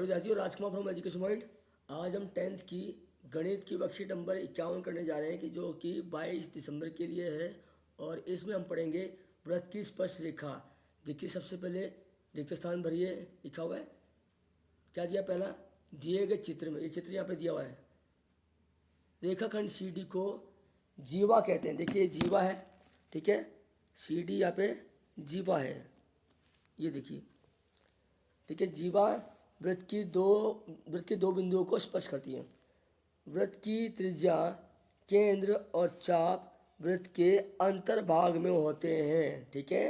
विद्यार्थियों, राजकुमार from education point. आज हम 10th की गणित की वर्कशीट नंबर 51 करने जा रहे हैं, कि जो कि 22 दिसंबर के लिए है। और इसमें हम पढ़ेंगे वृत्त की स्पर्श रेखा। देखिए, सबसे पहले रिक्त स्थान भरिए। लिखा हुआ है, क्या दिया? पहला दिए गए चित्र में, ये चित्र यहाँ पे दिया हुआ है, रेखाखंड सी डी को जीवा कहते हैं। देखिए, जीवा है, ठीक है। सी डी यहाँ पे जीवा है, ये देखिए, ठीक है। जीवा वृत्त की दो बिंदुओं को स्पर्श करती है। वृत्त की त्रिज्या, केंद्र और चाप वृत्त के अंतर्भाग में होते हैं, ठीक है।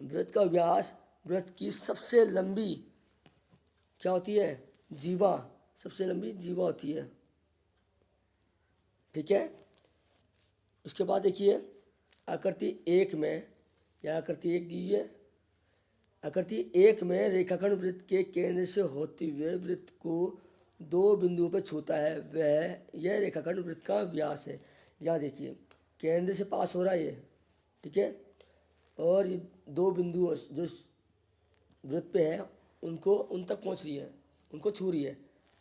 वृत्त का व्यास, वृत्त की सबसे लंबी क्या होती है? जीवा, सबसे लंबी जीवा होती है, ठीक है। उसके बाद देखिए, आकृति एक में, या आकृति एक दीजिए। आकृति एक में रेखाखंड वृत्त के केंद्र से होते हुए वृत्त को दो बिंदुओं पर छूता है, यह रेखाखंड वृत्त का व्यास है। यहाँ देखिए, केंद्र से पास हो रहा है ये, ठीक है। और ये दो बिंदु जो वृत्त पे है, उनको उन तक पहुँच रही है, उनको छू रही है।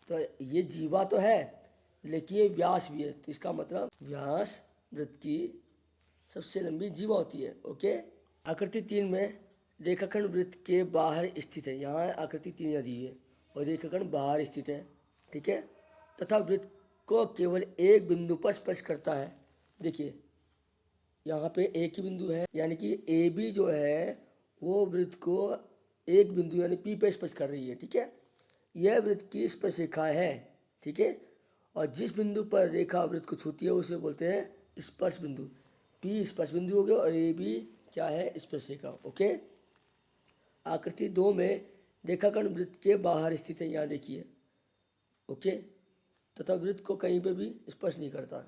तो ये जीवा तो है, लेकिन ये व्यास भी है। तो इसका मतलब व्यास वृत्त की सबसे लंबी जीवा होती है, ओके। आकृति तीन में रेखाखंड वृत्त के बाहर स्थित है। यहाँ आकृति तीन यहाँ दी है, और रेखाखंड बाहर स्थित है, ठीक है। तथा वृत्त को केवल एक बिंदु पर स्पर्श करता है। देखिए, यहाँ पे एक ही बिंदु है, यानी कि ए बी जो है वो वृत्त को एक बिंदु यानी पी पे स्पर्श कर रही है, ठीक है। यह वृत्त की स्पर्श रेखा है, ठीक है। और जिस बिंदु पर रेखा वृत्त को छूती है उसे बोलते हैं स्पर्श बिंदु। पी स्पर्श बिंदु हो गया, और ए बी क्या है? स्पर्श रेखा, ओके। आकृति दो में रेखाखंड वृत्त के बाहर स्थित है, यहाँ देखिए, ओके। तथा वृत्त को कहीं पे भी स्पर्श नहीं करता।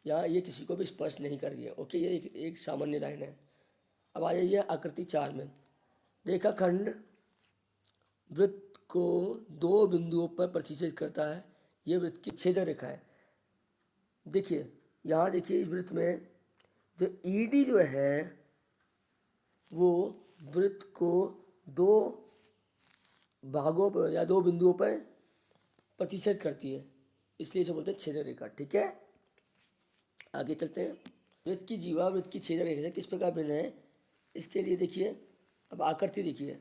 यहाँ ये किसी को भी स्पर्श नहीं कर रही है, ओके। ये एक सामान्य लाइन है। अब आ जाइए आकृति चार में। रेखाखंड वृत्त को दो बिंदुओं पर प्रतिच्छेद करता है, ये वृत्त की छेदक रेखा है। देखिए, यहाँ देखिए, इस वृत्त में जो ईडी जो है वो वृत्त को दो भागों पर या दो बिंदुओं पर प्रतिच्छेद करती है, इसलिए इसे बोलते हैं छेदक रेखा, ठीक है। आगे चलते हैं। वृत्त की जीवा वृत्त की छेदक रेखा से किस प्रकार भिन्न है, इसके लिए देखिए, अब आकृति देखिए,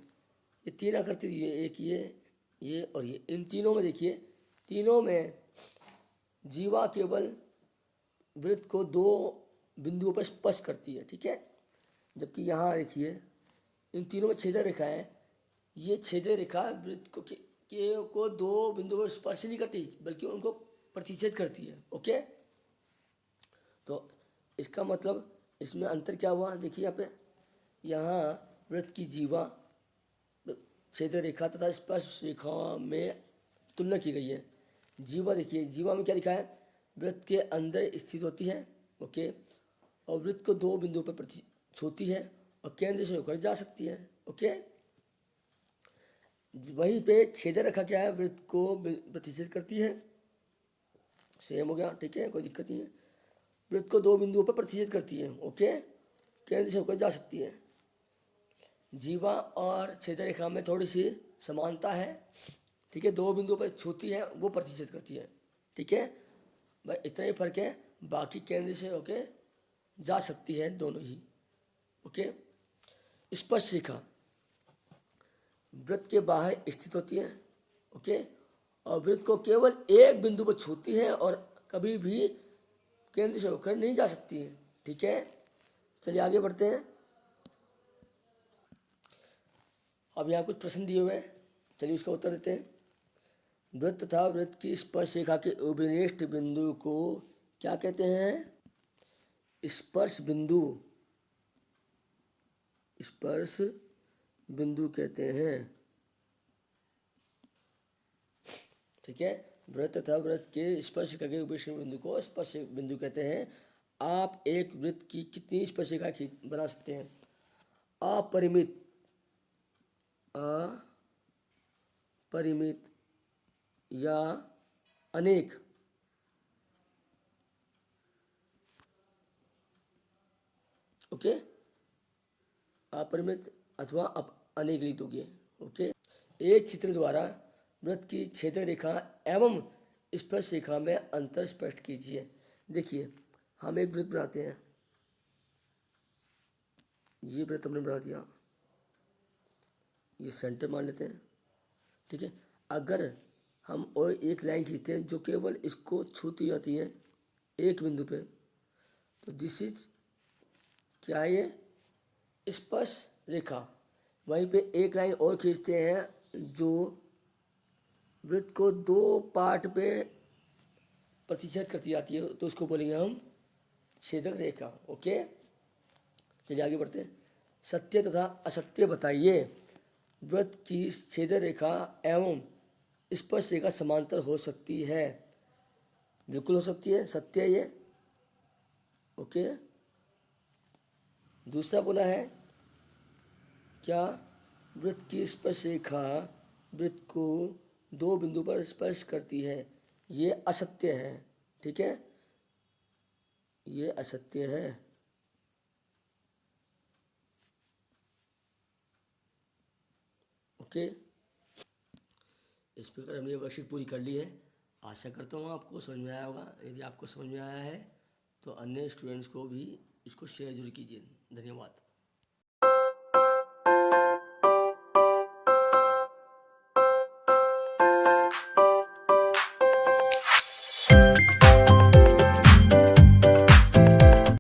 ये तीन आकृति दी है, एक ये और ये। इन तीनों में देखिए, तीनों में जीवा केवल वृत्त को दो बिंदुओं पर स्पर्श करती है, ठीक है। जबकि यहाँ देखिए, इन तीनों में छेदक रेखा है। ये छेदक रेखा वृत्त को दो बिंदुओं पर स्पर्श नहीं करती, बल्कि उनको प्रतिच्छेद करती है, ओके। तो इसका मतलब इसमें अंतर क्या हुआ? देखिए, यहाँ वृत्त की जीवा छेदक रेखा तथा स्पर्श रेखा में तुलना की गई है। जीवा देखिए, जीवा में क्या लिखा है? वृत्त के अंदर स्थित होती है, ओके। और वृत्त को दो बिंदुओं पर छूती है और केंद्र से होकर जा सकती है, ओके। वहीं पे छेदक रेखा क्या है? वृत्त को प्रतिच्छेद करती है, सेम हो गया, ठीक है, कोई दिक्कत नहीं है। वृत्त को दो बिंदुओं पर प्रतिच्छेद करती है, ओके, केंद्र से होकर जा सकती है। जीवा और छेदक रेखा में थोड़ी सी समानता है, ठीक है। दो बिंदुओं पर छूती है, वो प्रतिच्छेद करती है, ठीक है। बस इतना ही फर्क है, बाकी केंद्र से होके जा सकती है दोनों ही, ओके। स्पर्श रेखा वृत्त के बाहर स्थित होती है, ओके, और वृत्त को केवल एक बिंदु पर छूती है और कभी भी केंद्र से होकर नहीं जा सकती है, ठीक है। चलिए आगे बढ़ते हैं। अब यहाँ कुछ प्रश्न दिए हुए हैं, चलिए उसका उत्तर देते हैं। वृत्त तथा वृत्त की स्पर्श रेखा के उभयनिष्ठ बिंदु को क्या कहते हैं? स्पर्श बिंदु, स्पर्श बिंदु कहते हैं, ठीक है। वृत्त तथा वृत्त के स्पर्श रेखा के उभयनिष्ठ बिंदु को स्पर्श बिंदु कहते हैं। आप एक वृत्त की कितनी स्पर्श रेखा बना सकते हैं? अपरिमित, अपरिमित या अनेक, ओके। अपरिमित अथवा अनेक लिख दोगे, ओके। एक चित्र द्वारा वृत्त की छेदक रेखा एवं स्पर्श रेखा में अंतर स्पष्ट कीजिए। देखिए, हम एक वृत्त बनाते हैं, ये वृत्त हमने बना दिया, ये सेंटर मान लेते हैं, ठीक है। अगर हम और एक लाइन खींचते हैं जो केवल इसको छूती जाती है एक बिंदु पे, तो दिस इज क्या है, ये स्पर्श रेखा। वहीं पे एक लाइन और खींचते हैं जो वृत्त को दो पार्ट पे प्रतिच्छेद करती जाती है, तो उसको बोलेंगे हम छेदक रेखा। ओके, चलिए आगे बढ़ते हैं। सत्य तथा असत्य बताइए। वृत्त की छेदक रेखा एवं स्पर्श रेखा समांतर हो सकती है। बिल्कुल हो सकती है, सत्य है ये। ओके, दूसरा बोला है क्या, वृत्त की स्पर्श रेखा वृत्त को दो बिंदु पर स्पर्श करती है, ये असत्य है, ठीक है, ये असत्य है। ओके, इस प्रकार हमने ये वर्कशीट पूरी कर ली है। आशा करता हूँ आपको समझ में आया होगा। यदि आपको समझ में आया है तो अन्य स्टूडेंट्स को भी इसको शेयर जरूर कीजिए। धन्यवाद।